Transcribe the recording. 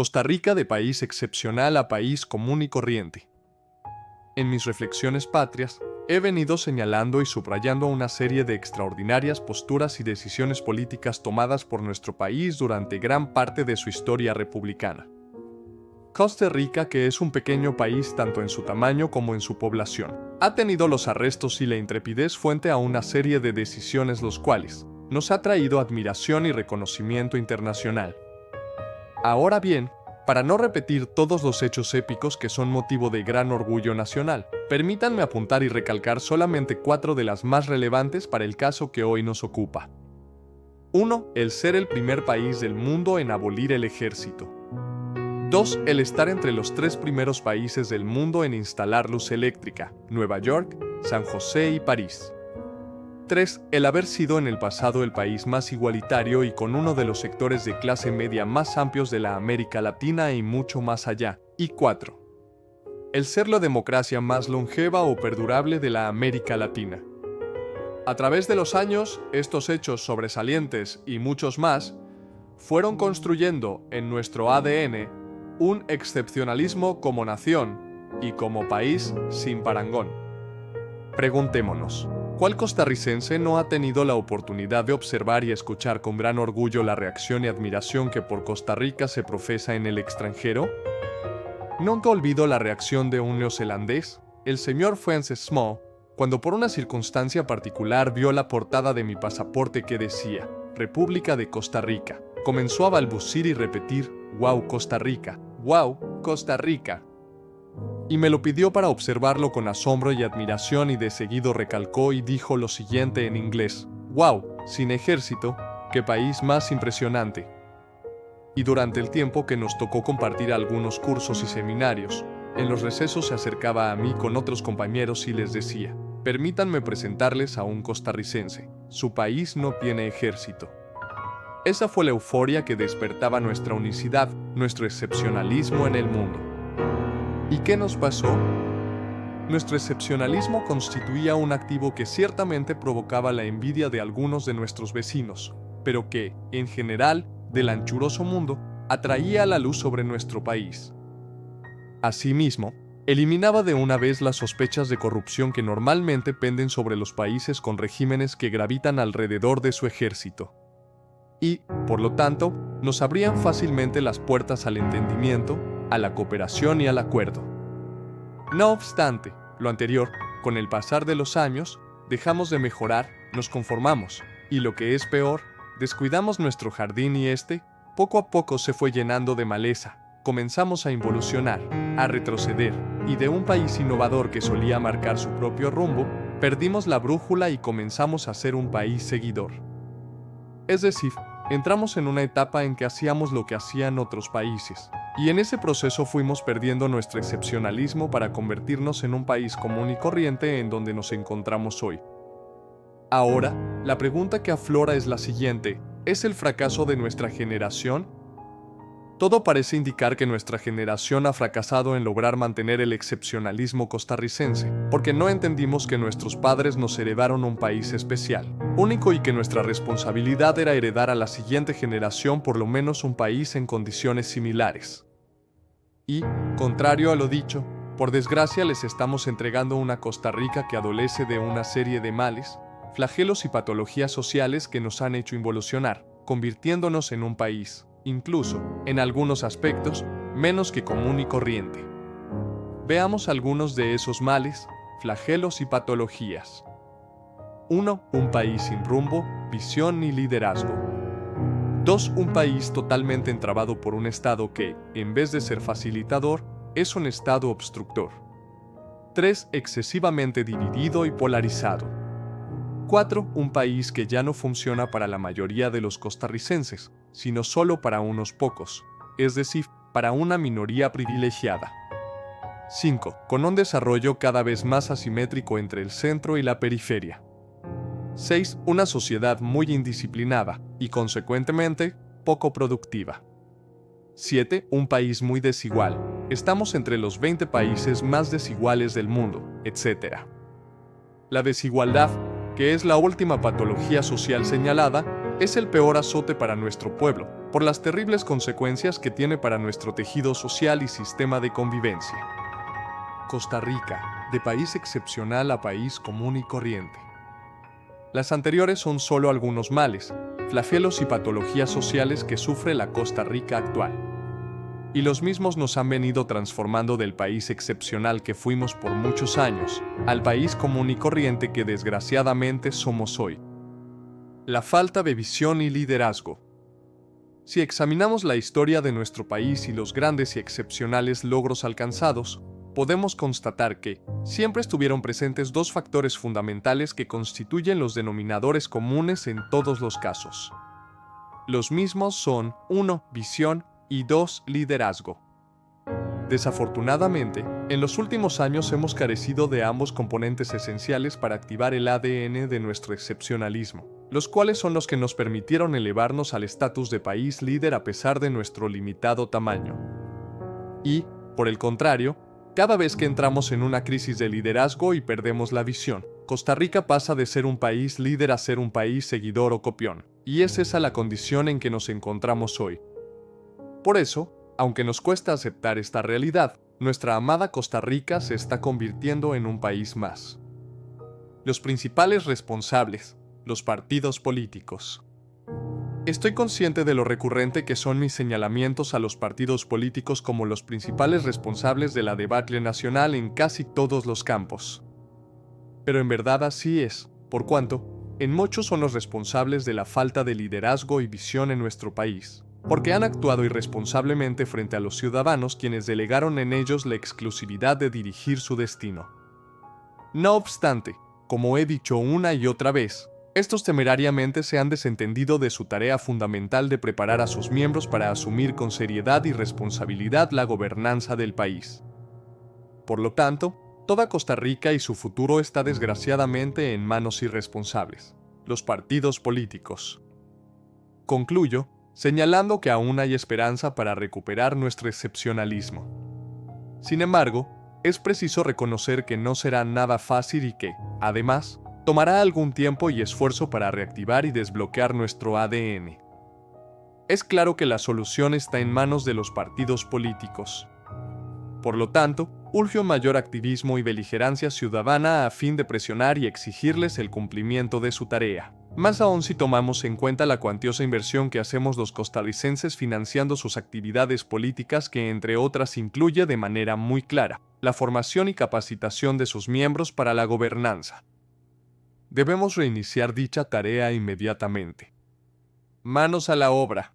Costa Rica de país excepcional a país común y corriente. En mis reflexiones patrias, he venido señalando y subrayando una serie de extraordinarias posturas y decisiones políticas tomadas por nuestro país durante gran parte de su historia republicana. Costa Rica, que es un pequeño país tanto en su tamaño como en su población, ha tenido los arrestos y la intrepidez fuente a una serie de decisiones los cuales nos ha traído admiración y reconocimiento internacional. Ahora bien, para no repetir todos los hechos épicos que son motivo de gran orgullo nacional, permítanme apuntar y recalcar solamente 4 de las más relevantes para el caso que hoy nos ocupa. 1. El ser el primer país del mundo en abolir el ejército. 2. El estar entre los 3 primeros países del mundo en instalar luz eléctrica, Nueva York, San José y París. 3. El haber sido en el pasado el país más igualitario y con uno de los sectores de clase media más amplios de la América Latina y mucho más allá. Y 4. El ser la democracia más longeva o perdurable de la América Latina. A través de los años, estos hechos sobresalientes y muchos más fueron construyendo en nuestro ADN un excepcionalismo como nación y como país sin parangón. Preguntémonos, ¿cuál costarricense no ha tenido la oportunidad de observar y escuchar con gran orgullo la reacción y admiración que por Costa Rica se profesa en el extranjero? Nunca olvido la reacción de un neozelandés, el señor Francis Small, cuando por una circunstancia particular vio la portada de mi pasaporte que decía República de Costa Rica. Comenzó a balbucir y repetir, «Wow, Costa Rica, wow, Costa Rica». Y me lo pidió para observarlo con asombro y admiración y de seguido recalcó y dijo lo siguiente en inglés, «Wow, sin ejército, qué país más impresionante». Y durante el tiempo que nos tocó compartir algunos cursos y seminarios, en los recesos se acercaba a mí con otros compañeros y les decía, «Permítanme presentarles a un costarricense, su país no tiene ejército». Esa fue la euforia que despertaba nuestra unicidad, nuestro excepcionalismo en el mundo. ¿Y qué nos pasó? Nuestro excepcionalismo constituía un activo que ciertamente provocaba la envidia de algunos de nuestros vecinos, pero que, en general, del anchuroso mundo, atraía la luz sobre nuestro país. Asimismo, eliminaba de una vez las sospechas de corrupción que normalmente penden sobre los países con regímenes que gravitan alrededor de su ejército. Y, por lo tanto, nos abrían fácilmente las puertas al entendimiento, a la cooperación y al acuerdo. No obstante, lo anterior, con el pasar de los años, dejamos de mejorar, nos conformamos, y lo que es peor, descuidamos nuestro jardín y poco a poco se fue llenando de maleza. Comenzamos a involucionar, a retroceder, y de un país innovador que solía marcar su propio rumbo, perdimos la brújula y comenzamos a ser un país seguidor. Es decir, entramos en una etapa en que hacíamos lo que hacían otros países, y en ese proceso fuimos perdiendo nuestro excepcionalismo para convertirnos en un país común y corriente en donde nos encontramos hoy. Ahora, la pregunta que aflora es la siguiente: ¿es el fracaso de nuestra generación? Todo parece indicar que nuestra generación ha fracasado en lograr mantener el excepcionalismo costarricense, porque no entendimos que nuestros padres nos heredaron un país especial, único, y que nuestra responsabilidad era heredar a la siguiente generación por lo menos un país en condiciones similares. Y, contrario a lo dicho, por desgracia les estamos entregando una Costa Rica que adolece de una serie de males, flagelos y patologías sociales que nos han hecho involucionar, convirtiéndonos en un país, incluso, en algunos aspectos, menos que común y corriente. Veamos algunos de esos males, flagelos y patologías. 1. Un país sin rumbo, visión ni liderazgo. 2. Un país totalmente entrabado por un Estado que, en vez de ser facilitador, es un Estado obstructor. 3. Excesivamente dividido y polarizado. 4. Un país que ya no funciona para la mayoría de los costarricenses, sino solo para unos pocos, es decir, para una minoría privilegiada. 5. Con un desarrollo cada vez más asimétrico entre el centro y la periferia. 6. Una sociedad muy indisciplinada y, consecuentemente, poco productiva. 7. Un país muy desigual. Estamos entre los 20 países más desiguales del mundo, etc. La desigualdad, que es la última patología social señalada, es el peor azote para nuestro pueblo, por las terribles consecuencias que tiene para nuestro tejido social y sistema de convivencia. Costa Rica, de país excepcional a país común y corriente. Las anteriores son solo algunos males, flagelos y patologías sociales que sufre la Costa Rica actual. Y los mismos nos han venido transformando del país excepcional que fuimos por muchos años, al país común y corriente que desgraciadamente somos hoy. La falta de visión y liderazgo. Si examinamos la historia de nuestro país y los grandes y excepcionales logros alcanzados, podemos constatar que siempre estuvieron presentes dos factores fundamentales que constituyen los denominadores comunes en todos los casos. Los mismos son 1. Visión y 2. Liderazgo. Desafortunadamente, en los últimos años hemos carecido de ambos componentes esenciales para activar el ADN de nuestro excepcionalismo, los cuales son los que nos permitieron elevarnos al estatus de país líder a pesar de nuestro limitado tamaño. Y, por el contrario, cada vez que entramos en una crisis de liderazgo y perdemos la visión, Costa Rica pasa de ser un país líder a ser un país seguidor o copión, y es esa la condición en que nos encontramos hoy. Por eso, aunque nos cuesta aceptar esta realidad, nuestra amada Costa Rica se está convirtiendo en un país más. Los principales responsables, los partidos políticos. Estoy consciente de lo recurrente que son mis señalamientos a los partidos políticos como los principales responsables de la debacle nacional en casi todos los campos. Pero en verdad así es, por cuanto, en muchos son los responsables de la falta de liderazgo y visión en nuestro país, porque han actuado irresponsablemente frente a los ciudadanos quienes delegaron en ellos la exclusividad de dirigir su destino. No obstante, como he dicho una y otra vez, estos temerariamente se han desentendido de su tarea fundamental de preparar a sus miembros para asumir con seriedad y responsabilidad la gobernanza del país. Por lo tanto, toda Costa Rica y su futuro está desgraciadamente en manos irresponsables, los partidos políticos. Concluyo señalando que aún hay esperanza para recuperar nuestro excepcionalismo. Sin embargo, es preciso reconocer que no será nada fácil y que, además, tomará algún tiempo y esfuerzo para reactivar y desbloquear nuestro ADN. Es claro que la solución está en manos de los partidos políticos. Por lo tanto, urge un mayor activismo y beligerancia ciudadana a fin de presionar y exigirles el cumplimiento de su tarea. Más aún si tomamos en cuenta la cuantiosa inversión que hacemos los costarricenses financiando sus actividades políticas que, entre otras, incluye de manera muy clara la formación y capacitación de sus miembros para la gobernanza. Debemos reiniciar dicha tarea inmediatamente. Manos a la obra.